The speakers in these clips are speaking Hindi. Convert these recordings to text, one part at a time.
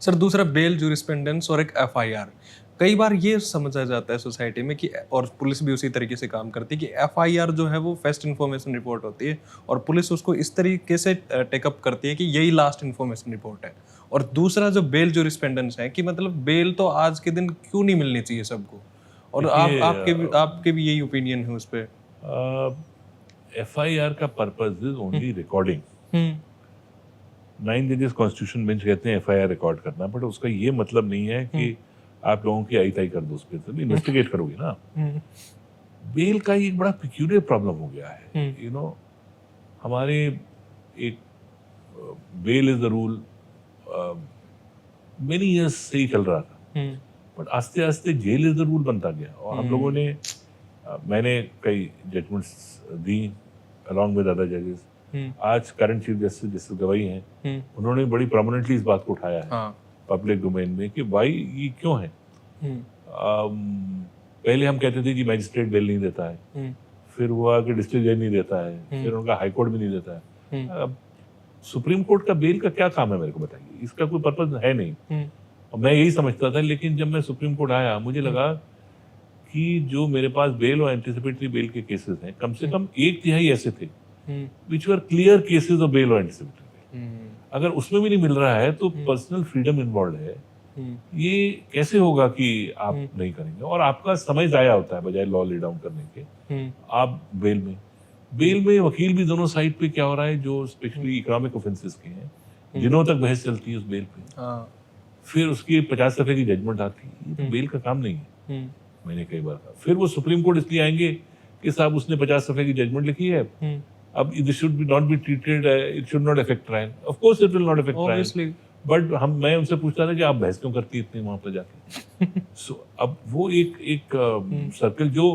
सर दूसरा बेल जूरिस्प्रूडेंस और एक एफआईआर। कई बार ये समझा जाता है सोसाइटी में कि और पुलिस भी उसी तरीके से काम करती है कि एफआईआर जो है वो फर्स्ट इन्फॉर्मेशन रिपोर्ट होती है और पुलिस उसको इस तरीके से टेकअप करती है कि यही लास्ट इन्फॉर्मेशन रिपोर्ट है। और दूसरा जो बेल जूरिस्प्रूडेंस है कि मतलब बेल तो आज के दिन क्यों नहीं मिलनी चाहिए सबको। और आप देखिए, आपके भी यही ओपिनियन है उस पे। एफआईआर का पर्पज इज ओनली रिकॉर्डिंग। हम्म 9 जजेस कॉन्स्टिट्यूशन बेंच कहते हैं एफआईआर रिकॉर्ड करना, बट उसका ये मतलब नहीं है कि आप लोगों की आई ताई कर दो, उस पर तो इन्वेस्टिगेट करोगे ना। हम्म बेल का एक बड़ा पिक्यूलियर प्रॉब्लम हो गया है, यू नो। हमारे एक bail is the rule many years से ही चल रहा था, बट आस्ते आस्ते जेल इज द रूल बनता गया। और हम लोगों ने मैंने कई जजमेंट्स दी अलॉन्ग विद अदर जजेस। आज करंट चीफ जस्टिस जस्टिस गवाई हैं, उन्होंने बड़ी प्रोमिनेंटली इस बात को उठाया है पब्लिक डोमेन में कि भाई ये क्यों है। पहले हम कहते थे कि मैजिस्ट्रेट बेल नहीं देता है, फिर हुआ कि डिस्ट्रिक्ट जज नहीं देता है, फिर उनका हाई कोर्ट भी नहीं देता है। अब सुप्रीम कोर्ट का बेल का क्या काम है, मेरे को बताइए। इसका कोई पर्पज है नहीं। और मैं यही समझता था, लेकिन जब मैं सुप्रीम कोर्ट आया मुझे लगा कि जो मेरे पास बेल और एंटीसिपेटरी बेल के केसेस हैं, कम से कम 1/3 ऐसे थे which were clear cases of bail और एंटीसिपेटरी बेल। अगर उसमें भी नहीं मिल रहा है तो पर्सनल फ्रीडम इन्वॉल्व है। ये कैसे होगा कि आप नहीं करेंगे, और आपका समय जाया होता है बजाय लॉ ले डाउन करने के। आप बेल में वकील भी दोनों साइड पे क्या हो रहा है, जो स्पेशली इकोनॉमिक ऑफेंसेस के हैं, दिनों तक बहस चलती है उस बेल पे। फिर उसकी 50 दफे की जजमेंट आती है। ये तो बेल का काम नहीं है। मैंने कई बार कहा, फिर वो सुप्रीम कोर्ट इसलिए आएंगे कि साहब उसने 50 दफे की जजमेंट लिखी है, अब this should be not be treated, it should not affect trial. Of course it will not affect trial, but मैं उनसे पूछता था कि आप बहस क्यों करती इतनी वहां पर जाके। सो अब वो एक सर्कल जो,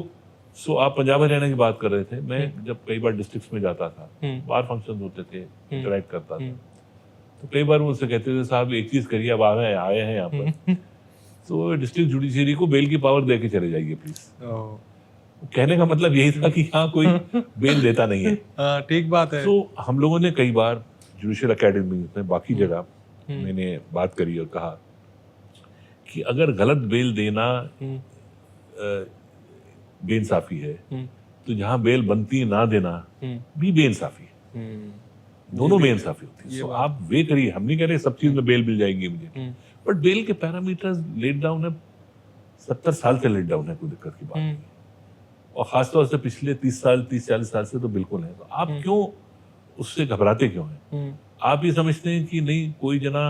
सो आप पंजाब हरियाणा की बात कर रहे थे। मैं जब कई बार डिस्ट्रिक्ट्स में जाता था, बाहर फंक्शन होते थे, इंटरेक्ट करता था, तो कई बार वो उनसे कहते थे साहब एक चीज करिए, अब आए हैं यहाँ पर तो डिस्ट्रिक्ट जुडिशरी को बेल की पावर दे के चले जाइए प्लीज। कहने का मतलब यही था कि यहाँ कोई बेल देता नहीं है। ठीक बात है। तो हम लोगों ने कई बार जुडिशियल अकेडमी में बाकी जगह मैंने बात करी और कहा कि अगर गलत बेल देना बेइंसाफी है, तो जहां बेल बनती ना देना भी बेइंसाफी है। दोनों बेइंसाफी होती है। तो आप वे करिए, हम नहीं कह रहे सब चीज में बेल मिल जाएगी मुझे, बट बेल के पैरामीटर्स लेट डाउन है, 70 साल से लेट डाउन है, कोई दिक्कत की बात नहीं। और खासतौर से पिछले 30-40 साल से तो बिल्कुल है। तो आप क्यों उससे घबराते क्यों हैं? आप ये समझते हैं कि नहीं कोई जना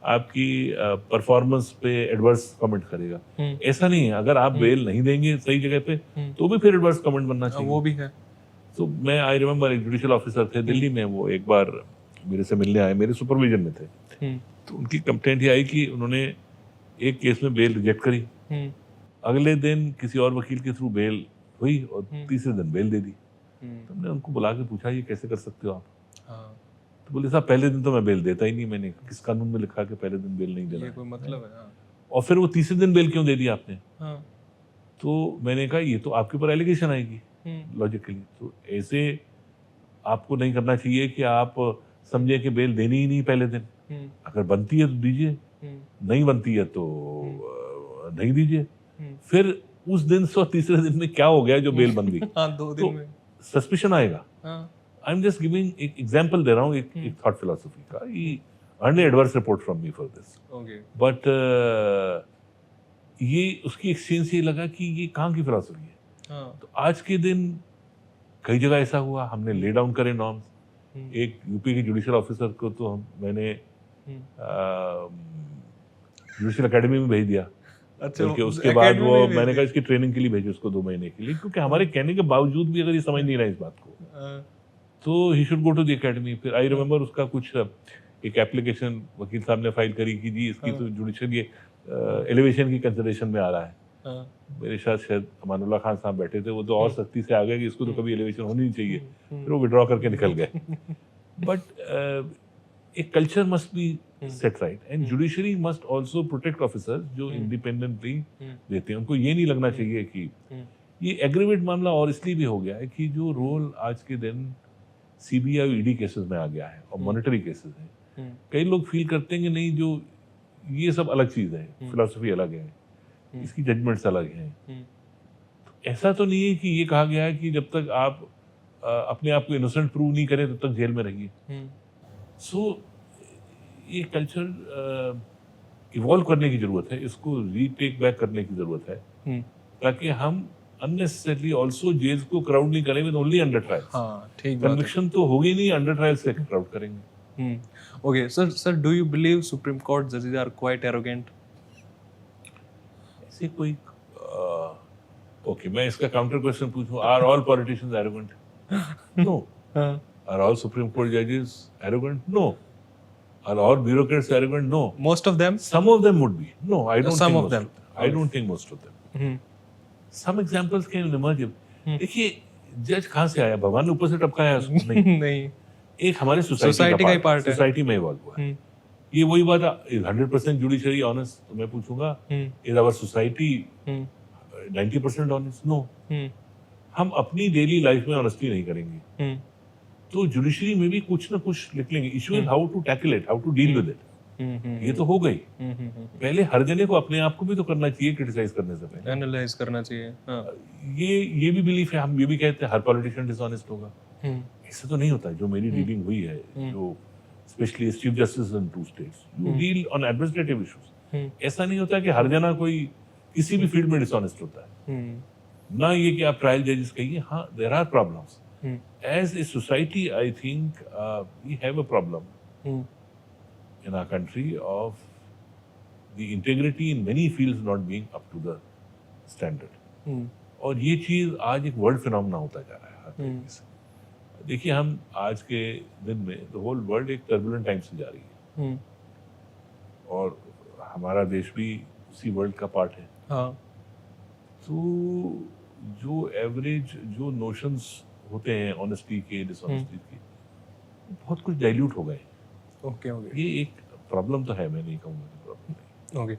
आपकी परफॉर्मेंस पे एडवर्स कमेंट करेगा। ऐसा नहीं है। अगर आप बेल नहीं देंगे सही जगह पे तो भी फिर एडवर्स कमेंट बनना चाहिए। वो भी है। तो मैं आई रिमेम्बर एक जुडिशियल ऑफिसर थे दिल्ली में, वो एक बार मेरे से मिलने आए, मेरे सुपरविजन में थे। तो उनकी कंप्लेंट ये आई कि उन्होंने एक केस में बेल रिजेक्ट करी, अगले दिन किसी और वकील के थ्रू बेल हुई और तीसरे दिन बेल दे दी। तो हमने उनको बुला के पूछा ये कैसे कर सकते हो आप? तो बोले साहब पहले दिन तो मैं बेल देता ही नहीं, मैंने किस कानून में लिखा कि पहले दिन बेल नहीं देना, ये कोई मतलब है? और फिर वो तीसरे दिन बेल क्यों दे दी आपने? तो मैंने कहा ये तो आपके ऊपर एलिगेशन आएगी लॉजिकली, तो ऐसे आपको नहीं करना चाहिए कि आप समझे कि बेल देनी ही नहीं पहले दिन। अगर बनती है तो दीजिए, नहीं बनती है तो नहीं दीजिए। फिर उस दिन से तीसरे दिन में क्या हो गया जो बेल बन गई? 2 दिन में सस्पिशन आएगा। आई एम जस्ट गिविंग एक एग्जांपल दे रहा हूँ, एक थॉट फिलॉसफी का। He earn adverse report from me for this, but ये उसकी एक्सचेंज से ये लगा कि ये कहाँ की फिलॉसफी है। तो आज के दिन कई जगह ऐसा हुआ, हमने ले डाउन करे नॉर्म्स। एक यूपी के जुडिशियल ऑफिसर को तो मैंने जुडिशियल अकेडमी में भेज दिया। अच्छा, उसके बाद वो मैंने कहा इसकी ट्रेनिंग के लिए भेजो उसको 2 महीने के लिए, क्योंकि हमारे कहने के बावजूद भी अगर ये समझ नहीं रहा इस बात को तो he should go to the academy. फिर आई रिमेम्बर उसका कुछ एक एप्लीकेशन वकील साहब ने फाइल करी कि जी इसकी तो जुडिशियल ये एलिवेशन की कंसिडरेशन में आ रहा है। मेरे साथ शायद अमानुल्लाह खान साहब बैठे थे, वो तो और सख्ती से आ गए कि इसको तो कभी एलिवेशन होनी नहीं चाहिए, फिर वो विड्रॉ करके निकल गए। बट एक culture must be set right, and judiciary must also protect officers जो इंडिपेंडेंटली देते हैं। उनको ये नहीं लगना चाहिए कि ये एग्रीवेट मामला और इसलिए भी हो गया है कि जो रोल आज के दिन सीबीआई और ईडी केसेस में आ गया है और मॉनेटरी केसेस हैं, कई लोग फील करते हैं कि नहीं जो ये सब अलग चीज है, फिलॉसफी अलग है, इसकी जजमेंट्स अलग हैं। ऐसा तो नहीं है कि ये कहा गया है कि जब तक आप अपने आप को इनोसेंट प्रूव नहीं करें तब तक जेल में रहिए। सो ये कल्चर इवॉल्व करने की जरूरत है, इसको रीटेक बैक करने की जरूरत है, ताकि हम अननेसेसरली आल्सो जेल्स को क्राउड नहीं करें विद ओनली अंडर ट्रायल्स। हाँ, ठीक बात है। कन्विक्शन तो होगी नहीं, अंडर ट्रायल्स से क्राउड करेंगे। Okay, sir, do you believe Supreme Court judges are quite arrogant? ऐसे कोई ओके, मैं इसका काउंटर क्वेश्चन पूछूं, are all politicians arrogant? No. Are all supreme court जजेस arrogant? No. Are all bureaucrats arrogant? No. Most of them? Some of them would be. No, I don't Some think of most them. of them. I don't think most of them. Some examples can emerge. देखिए, जज कहाँ से आया? भगवान ने ऊपर से टपकाया उसको? नहीं। नहीं। एक हमारे सोसाइटी का ही पार्ट है। सोसाइटी में इवॉल्व हुआ है। ये वही बात है, 100% जुडिशरी ऑनेस्ट, तो मैं पूछूंगा, is our society 90% honest? No. हम अपनी डेली लाइफ में ऑनेस्टी नहीं करेंगे, तो जुडिशरी में भी कुछ ना कुछ लिख लेंगे। Issue is how to tackle it, how to deal with it. ये तो हो गई। पहले हर जने को अपने आप को भी तो करना चाहिए, क्रिटिसाइज करने से पहले एनालाइज करना चाहिए। हाँ। ये भी बिलीफ है, हम ये भी कहते हैं हर पॉलिटिशियन डिसऑनेस्ट होगा। ऐसा तो नहीं होता। जो मेरी डीलिंग हुई है, जो specially chief justice in 2 states, you deal on administrative issues. ऐसा नहीं होता कि हर जना कोई किसी भी फील्ड में डिसऑनेस्ट होता है। ना ये कि आप ट्रायल जजेस कहिए, हाँ there are problems as a society. I think we have a problem in our country of the integrity in many fields not being up to the standard. और ये चीज आज एक वर्ल्ड फिनोमेना होता जा रहा है हर तरीके से। देखिए, हम आज के दिन में द होल वर्ल्ड एक टर्बुलेंट टाइम से जा रही है, और हमारा देश भी उसी वर्ल्ड का पार्ट है। हाँ। तो जो एवरेज जो नोशंस होते हैं ऑनेस्टी के, डिसऑनेस्टी के, बहुत कुछ डाइल्यूट हो गए। ओके। ये एक प्रॉब्लम तो है, मैं नहीं कहूँगा कि प्रॉब्लम नहीं। ओके।